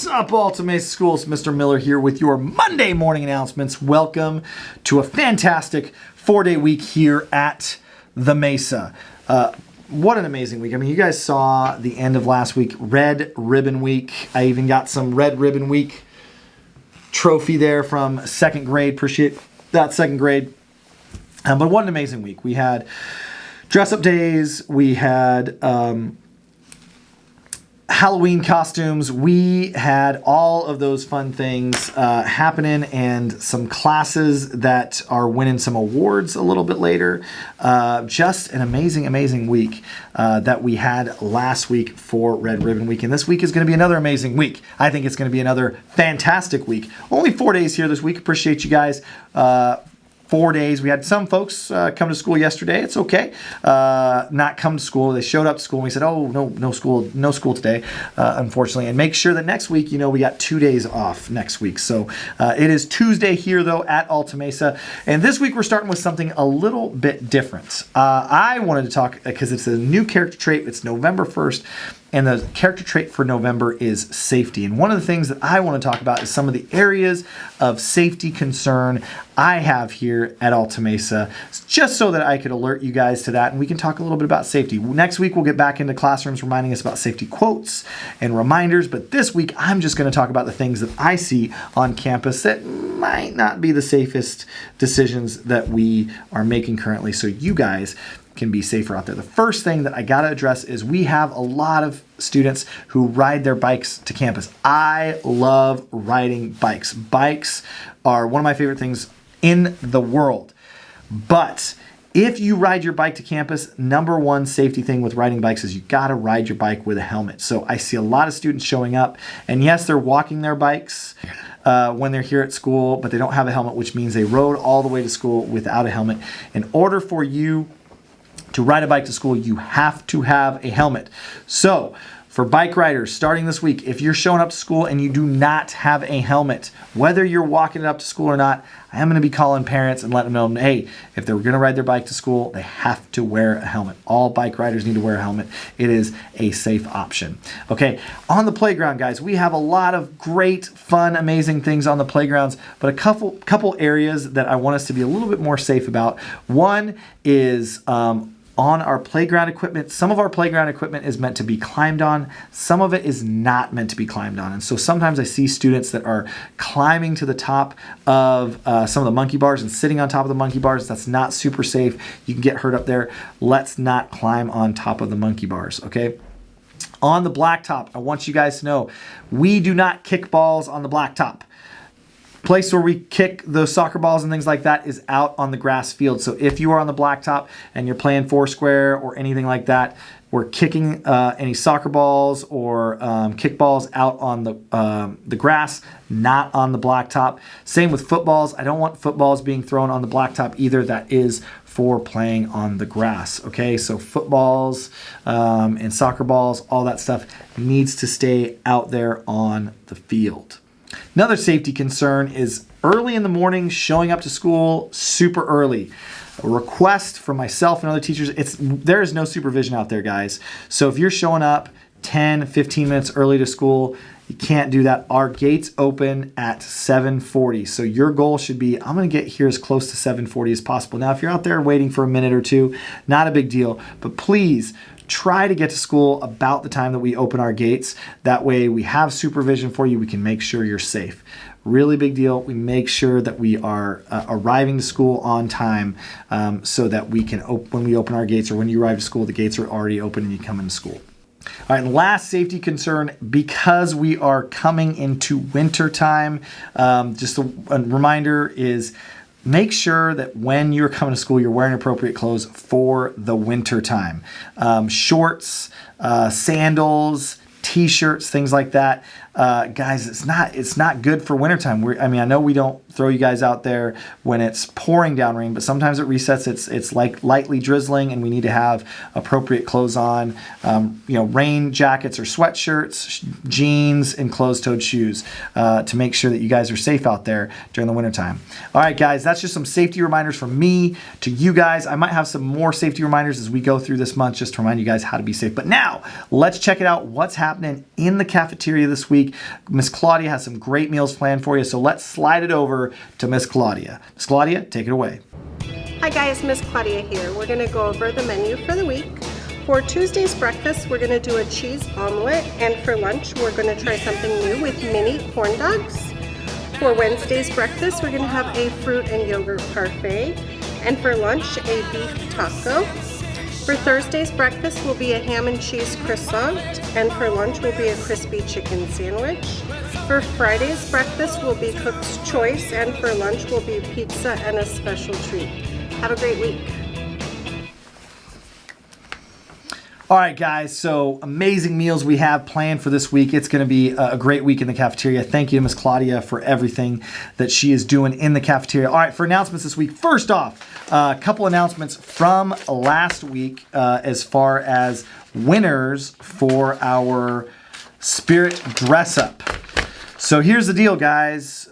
What's up, Alta Mesa Schools? Mr. Miller here with your Monday morning announcements. Welcome to a fantastic 4-day week here at the Mesa. What an amazing week. I mean, you guys saw the end of last week, Red Ribbon Week. I even got some Red Ribbon Week trophy there from second grade. Appreciate that, second grade. But what an amazing week. We had dress-up days. We had Halloween costumes. We had all of those fun things happening, and some classes that are winning some awards a little bit later. Just an amazing week that we had last week for Red Ribbon Week. And this week is going to be another amazing week. I think it's going to be another fantastic week. Only 4 days here this week. Appreciate you guys. 4 days. We had some folks come to school yesterday. It's okay. Not come to school. They showed up to school and we said, oh, no school today, unfortunately. And make sure that next week, we got 2 days off next week. So it is Tuesday here, though, at Alta Mesa. And this week we're starting with something a little bit different. I wanted to talk, because it's a new character trait. It's November 1st. And the character trait for November is safety. And one of the things that I want to talk about is some of the areas of safety concern I have here at Alta Mesa, just so that I could alert you guys to that, and we can talk a little bit about safety. Next week, we'll get back into classrooms reminding us about safety quotes and reminders, but this week, I'm just going to talk about the things that I see on campus that might not be the safest decisions that we are making currently, so you guys can be safer out there. The first thing that I got to address is we have a lot of students who ride their bikes to campus. I love riding bikes. Bikes are one of my favorite things in the world. But if you ride your bike to campus, number one safety thing with riding bikes is you got to ride your bike with a helmet. So I see a lot of students showing up, and yes, they're walking their bikes when they're here at school, but they don't have a helmet, which means they rode all the way to school without a helmet. In order for you to ride a bike to school, you have to have a helmet. So for bike riders starting this week, if you're showing up to school and you do not have a helmet, whether you're walking it up to school or not, I am going to be calling parents and letting them know, hey, if they're going to ride their bike to school, they have to wear a helmet. All bike riders need to wear a helmet. It is a safe option. Okay, on the playground, guys, we have a lot of great, fun, amazing things on the playgrounds, but a couple areas that I want us to be a little bit more safe about. One is on our playground equipment. Some of our playground equipment is meant to be climbed on. Some of it is not meant to be climbed on. And so sometimes I see students that are climbing to the top of some of the monkey bars and sitting on top of the monkey bars. That's not super safe. You can get hurt up there. Let's not climb on top of the monkey bars, okay? On the blacktop, I want you guys to know, we do not kick balls on the blacktop. Place where we kick those soccer balls and things like that is out on the grass field. So if you are on the blacktop and you're playing foursquare or anything like that, we're kicking any soccer balls or kickballs out on the grass, not on the blacktop. Same with footballs. I don't want footballs being thrown on the blacktop either. That is for playing on the grass. Okay, so footballs and soccer balls, all that stuff needs to stay out there on the field. Another safety concern is early in the morning, showing up to school super early. A request from myself and other teachers, there is no supervision out there, guys. So if you're showing up 10, 15 minutes early to school, you can't do that. Our gates open at 7:40. So your goal should be, I'm going to get here as close to 7:40 as possible. Now, if you're out there waiting for a minute or two, not a big deal. But please try to get to school about the time that we open our gates. That way we have supervision for you. We can make sure you're safe. Really big deal. We make sure that we are arriving to school on time so that we can, when we open our gates or when you arrive to school, the gates are already open and you come into school. All right, last safety concern, because we are coming into winter time, just a reminder is make sure that when you're coming to school, you're wearing appropriate clothes for the winter time. Shorts, sandals, t-shirts, things like that. Guys, it's not good for wintertime. I know we don't throw you guys out there when it's pouring down rain, but sometimes at recess it's like lightly drizzling and we need to have appropriate clothes on. Rain jackets or sweatshirts, jeans, and closed-toed shoes to make sure that you guys are safe out there during the wintertime. All right, guys, that's just some safety reminders from me to you guys. I might have some more safety reminders as we go through this month just to remind you guys how to be safe. But now, let's check it out. What's happening in the cafeteria this week week. Miss Claudia has some great meals planned for you, so let's slide it over to Miss Claudia. Miss Claudia, take it away. Hi guys, Miss Claudia here. We're going to go over the menu for the week. For Tuesday's breakfast, we're going to do a cheese omelet, and for lunch, we're going to try something new with mini corn dogs. For Wednesday's breakfast, we're going to have a fruit and yogurt parfait, and for lunch, a beef taco. For Thursday's breakfast will be a ham and cheese croissant, and for lunch will be a crispy chicken sandwich. For Friday's breakfast will be Cook's Choice, and for lunch will be pizza and a special treat. Have a great week. All right, guys, so amazing meals we have planned for this week. It's going to be a great week in the cafeteria. Thank you to Miss Claudia for everything that she is doing in the cafeteria. All right, for announcements this week, first off, a couple announcements from last week as far as winners for our Spirit Dress Up. So here's the deal, guys.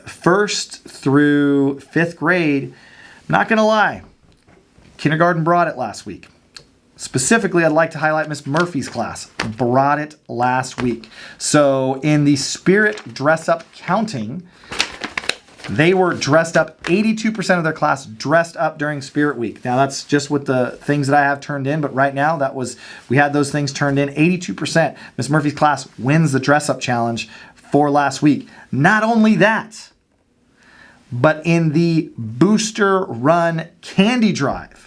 First through fifth grade, not going to lie, kindergarten brought it last week. Specifically, I'd like to highlight Miss Murphy's class. Brought it last week. So in the Spirit Dress Up counting, they were dressed up. 82% of their class dressed up during Spirit Week. Now that's just with the things that I have turned in, but right now we had those things turned in. 82%. Miss Murphy's class wins the Dress Up Challenge for last week. Not only that, but in the Booster Run Candy Drive,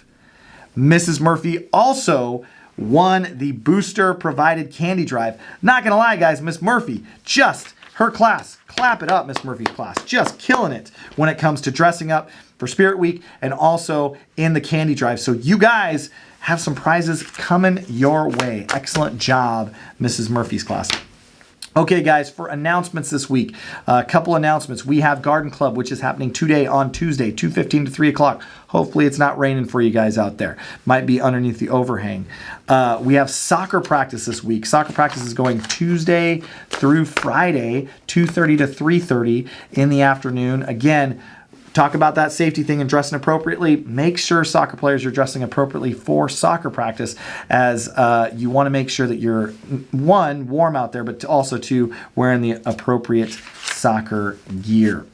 Mrs. Murphy also won the Booster Provided Candy Drive. Not gonna lie, guys, Miss Murphy, just her class, clap it up, Miss Murphy's class, just killing it when it comes to dressing up for Spirit Week and also in the Candy Drive. So you guys have some prizes coming your way. Excellent job, Mrs. Murphy's class. Okay, guys, for announcements this week, a couple announcements. We have Garden Club, which is happening today on Tuesday, 2:15 to 3 o'clock. Hopefully it's not raining for you guys out there. Might be underneath the overhang. We have soccer practice this week. Soccer practice is going Tuesday through Friday, 2:30 to 3:30 in the afternoon. Again, talk about that safety thing and dressing appropriately. Make sure soccer players are dressing appropriately for soccer practice, as you want to make sure that you're, one, warm out there, but also, two, wearing the appropriate soccer gear.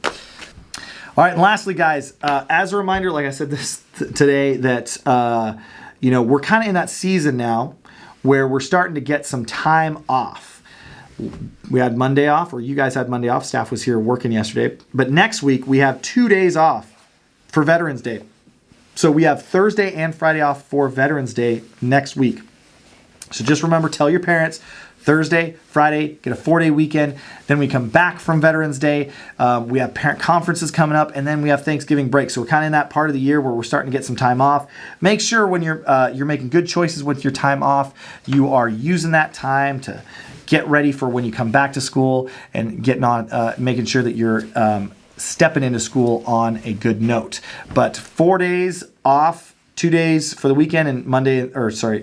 All right, and lastly, guys, as a reminder, like I said this today, that we're kind of in that season now where we're starting to get some time off. We had Monday off, or you guys had Monday off. Staff was here working yesterday. But next week, we have 2 days off for Veterans Day. So we have Thursday and Friday off for Veterans Day next week. So just remember, tell your parents, Thursday, Friday, get a 4-day weekend. Then we come back from Veterans Day. We have parent conferences coming up, and then we have Thanksgiving break. So we're kind of in that part of the year where we're starting to get some time off. Make sure when you're making good choices with your time off, you are using that time to get ready for when you come back to school and getting on, making sure that you're stepping into school on a good note. But 4 days off, 2 days for the weekend, and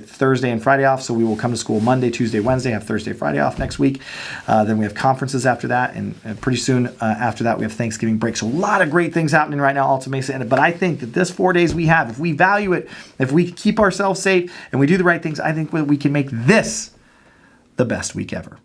Thursday and Friday off. So we will come to school Monday, Tuesday, Wednesday, have Thursday, Friday off next week. Then we have conferences after that, and pretty soon after that we have Thanksgiving break. So a lot of great things happening right now, Alta Mesa. But I think that this 4 days we have, if we value it, if we keep ourselves safe and we do the right things, I think we can make this the best week ever.